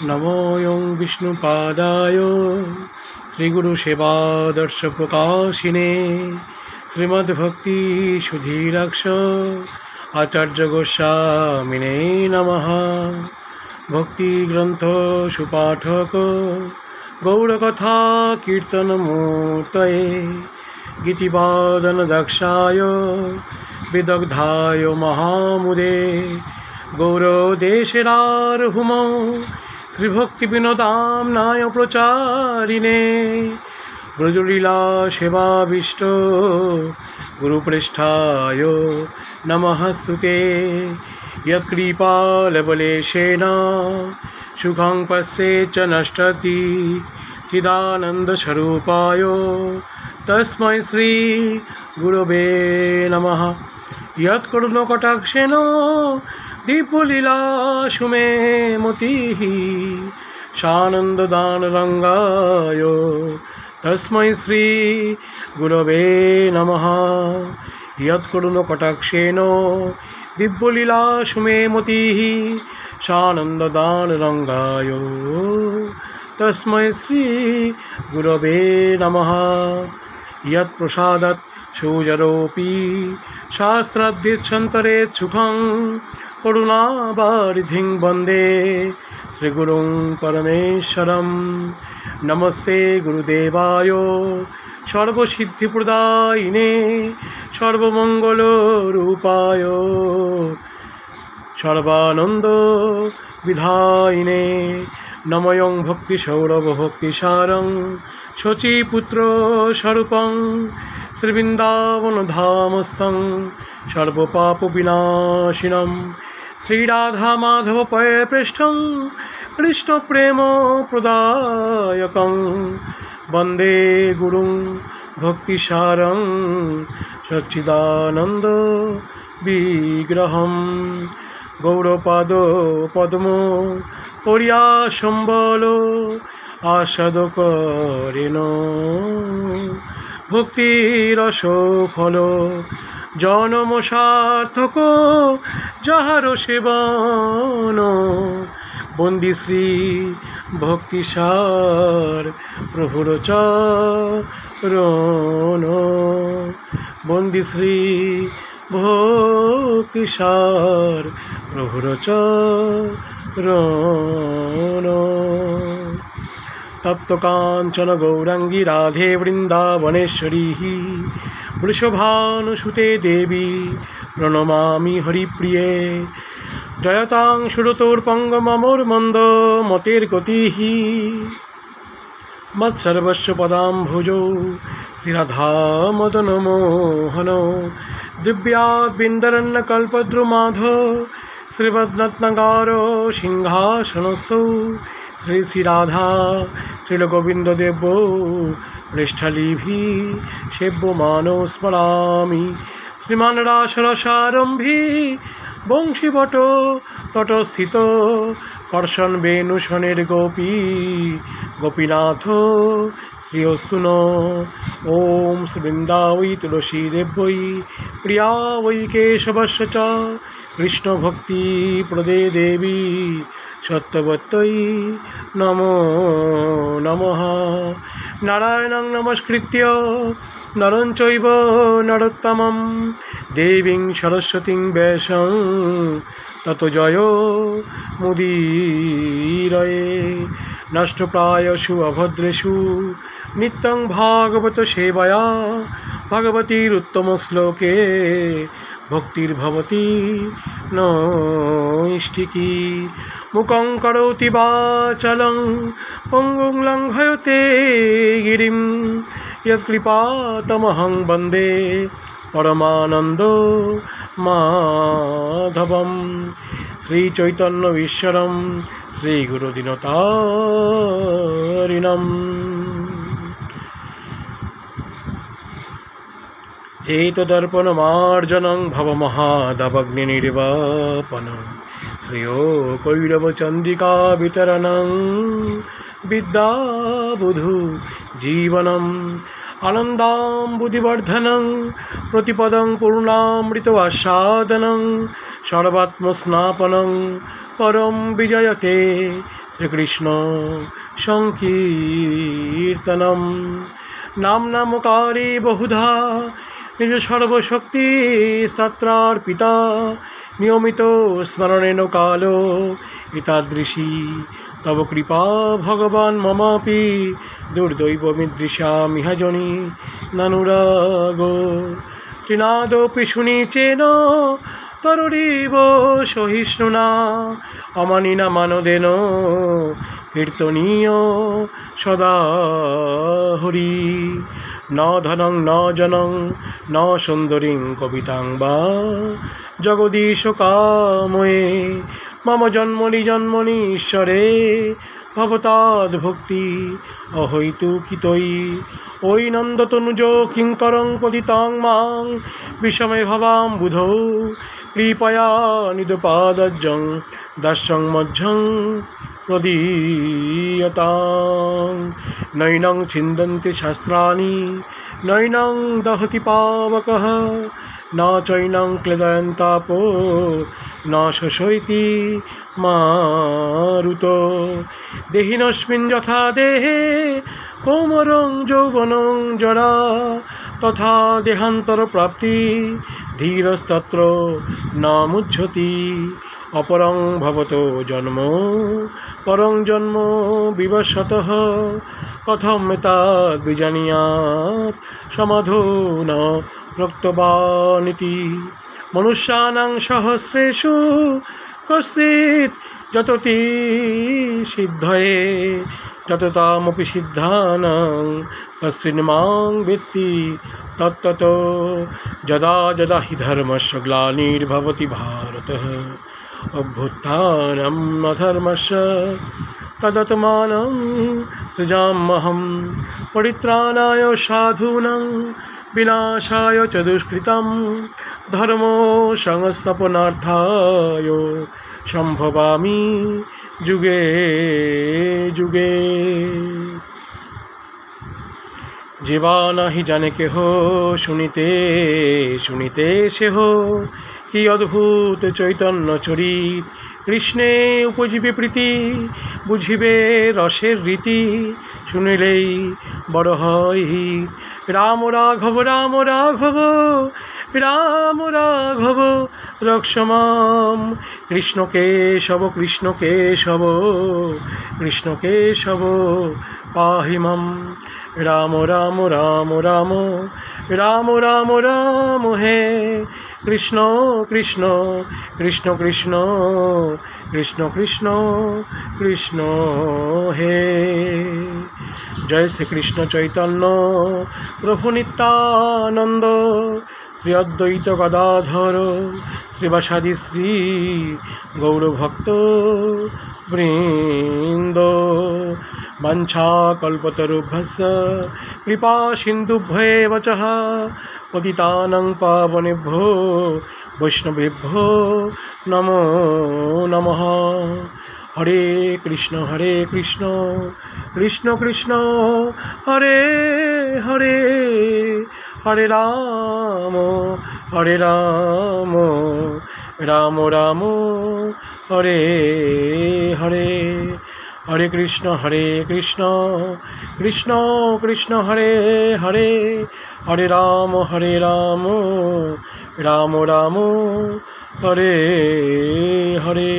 नमोऽयं विष्णुपादाय श्रीगुरुसेवादर्शप्रकाशिने श्रीमद्भक्तिसुधीरक्ष आचार्यगोस्वामिने नमः। भक्तिग्रन्थ सुपाठक गौरकथा कीर्तनमूर्तये गीतिवादनदक्षाय विदग्धाय महामुदे गौरदेशेरार्हुमो श्रीभक्तिविनोदाम्नाय प्रचारिणे ब्रजलीला सेवाभीष्ट गुरुपृष्ठाय नमस्तुते। यत्कृपालबलेशेन सुखं पश्येच्च नश्यति चिदानन्दस्वरूपाय तस्मै श्री गुरवे नमः। यत्करुणकटाक्षेण दीपलीलासु मे मतिः सानन्ददानरङ्गाय तस्मै श्री गुरवे नमः। यत्करुणकटाक्षेण दिव्यलीलासु मे मतिः सानन्ददानरङ्गाय तस्मै श्री गुरवे नमः। यत्प्रसादात् सुजरोऽपि शास्त्राध्यक्षन्तरे सुखं करुणावारिधिं वन्दे श्रीगुरुं परमेश्वरं। नमस्ते गुरुदेवाय सर्वसिद्धिप्रदायिने सर्वमङ्गलरूपाय सर्वानन्दविधायिने नमोऽयं भक्तिसौरभभक्तिसारं शचीपुत्रस्वरूपं श्रीवृन्दावनधामस्थं सर्वपापविनाशिनं श्रीराधामाधवपयपृष्ठं कृष्णप्रेमप्रदायकं वन्दे गुरुं भक्तिसारं सच्चिदानन्दविग्रहं। गौरपादपद्मो पर्यासम्बल आस्वादकरेण भक्तिरसफल जन्म सार्थक যাহার সেবন বন্দি শ্রী ভক্তিসার প্রভুর চরণ বন্দি শ্রী ভক্তিসার প্রভুর চরণ। তপ্তকাঞ্চন গৌরাঙ্গী রাধে বৃন্দাবনেশ্বরী वृषभानुसुते देवी प्रणमामि हरिप्रिये। जयतां सुरतोर्पङ्गममोर्मन्द मतेर्गतिः मत्सर्वस्व पदाम्भुजौ श्रीराधामदनमोहनो दिव्याद्विन्दरण्यकल्पद्रुमाधो श्रीमद्रत्नगारो सिंहासनस्थौ श्री श्रीराधा श्रीलगोविन्ददेवो पृष्ठलीभि सेव्यमानो स्मरामि। श्रीमान् रासरसारम्भी बंशीवट तटस्थित कर्षण वेणुशनेर गोपी गोपीनाथ श्रीअस्तु नो। ॐ श्रीवृन्दा वै तुलसी देव्यै प्रिया वै केशवस्य च कृष्णभक्ति प्रदे देवी सत्यवत्यै नमो नमः। नारायणं नमस्कृत्य नरं चैव नरोत्तमं देवीं सरस्वतीं व्यासं ततो जयो मुदीरये। नष्टप्रायषु अभद्रेषु नित्यं भागवत सेवया भगवतीरुत्तमश्लोके भक्तिर्भवति नैष्ठिकी। मुखं करोति वाचालं पङ्गुं लङ्घयते गिरिं यत्कृपातमहं वन्दे परमानन्दो माधवं। श्रीचैतन्यईश्वरं श्रीगुरुदिनतारिणम्। चेतदर्पणमार्जनं भवमहादवग्निनिर्वापनं श्रियो कैरवचन्द्रिका वितरणं विद्याबुधु जीवनम् आनन्दाम्बुधिवर्धनं प्रतिपदं पूर्णामृतवासादनं सर्वात्मस्नापनं परं विजयते শ্রীকৃষ্ণ সংকীর্তনম। নাম নামকারী বহুধা নিজ সর্বশক্তি স্তত্রার্পিতা, নিয়মিত স্মরণেন কাল এতাদৃশী তব কৃপা ভগবান মমাপি দুর্দৈবমিদৃশামিহ জনি নানুরাগ। তৃণাদপি শুনিচেন তরুরিব সহিষ্ণুনা, অমানিনা মানদেন কীর্তনীয় সদা হরি। ন ধনং ন জনং ন সুন্দরীং কবিতাং বা জগদীশ কাময়ে, মম জন্মনি জন্মনি ঈশ্বরে ভবতাদ ভক্তি অহৈতুকিতয়ী। ওই নন্দতনুজ কিঙ্করং পতিতাং মাং বিষমে ভবাম বুধৌ, কৃপয়া নিদপাদজ্জং দাস্যং মধ্যং প্রদীয়তাং। নৈনং ছিন্দন্তি শাস্ত্রাণি নৈনং দহতি পাবকঃ, ন চৈনং ক্লেদয়ন্তাপো ন শোষয়তি মারুত। দেহিনস্মিন যথা দেহে কৌমরং যৌবনং জরা, তথা দেহান্তর প্রাপ্তি ধীরস্তত্র ন মুহ্যতি। অপরং ভবতো জন্ম পরং জন্ম বিবশতঃ, কথম এতদ্ বিজানীয়াৎ সমাধুনা প্রক্তবানিতি। মনুষ্যানাং সহস্রেষু কশ্চিৎ যততি সিদ্ধয়ে, যততামপি সিদ্ধানাং কশ্চিন্মাং বেত্তি তত্ততো। যদা যদা হি ধর্মস্য গ্লানির্ভবতি ভারতঃ, অভ্যুত্থানম অধর্মস্য তদাত্মাनं সৃজাম্যহম। পরিত্রাণায় সাধূনাং বিনাশায় চ দুষ্কৃতম, ধর্ম সংস্থাপনার্থায় সম্ভবামি যুগে যুগে। জীবা নাহি জানে কেহ শুনিতে শুনিতে সেহ, কি অদ্ভুত চৈতন্য চরিত। কৃষ্ণে উপজীবে প্রীতি বুঝিবে রসের রীতি, শুনিলেই বড় হয় হিত। রাম রাঘব রাম রাঘব রাম রাঘব রক্ষমাম, কৃষ্ণ কেশব কৃষ্ণ কেশব কৃষ্ণ কেশব পাহি মাম। রাম রাম রাম রাম রাম রাম রাম হে, কৃষ্ণ কৃষ্ণ কৃষ্ণ কৃষ্ণ কৃষ্ণ কৃষ্ণ কৃষ্ণ হে। জয় শ্রীকৃষ্ণ চৈতন্য প্রভু নিত্যানন্দ, শ্রী অদ্বৈত গদাধর শ্রীবাসাদি শ্রী গৌরভক্ত বৃন্দ। বাঞ্ছাকল্পতরুভ্যশ্চ কৃপা সিন্ধুভ্যেব চ পতিতানাং পাবনেভ্যো বৈষ্ণবেভ্যো নমো নমঃ। হরে কৃষ্ণ কৃষ্ণ কৃষ্ণ হরে হরে, হরে রাম রাম রাম হরে হরে। হরে কৃষ্ণ কৃষ্ণ কৃষ্ণ হরে হরে, হরে রাম রাম রাম হরে হরে।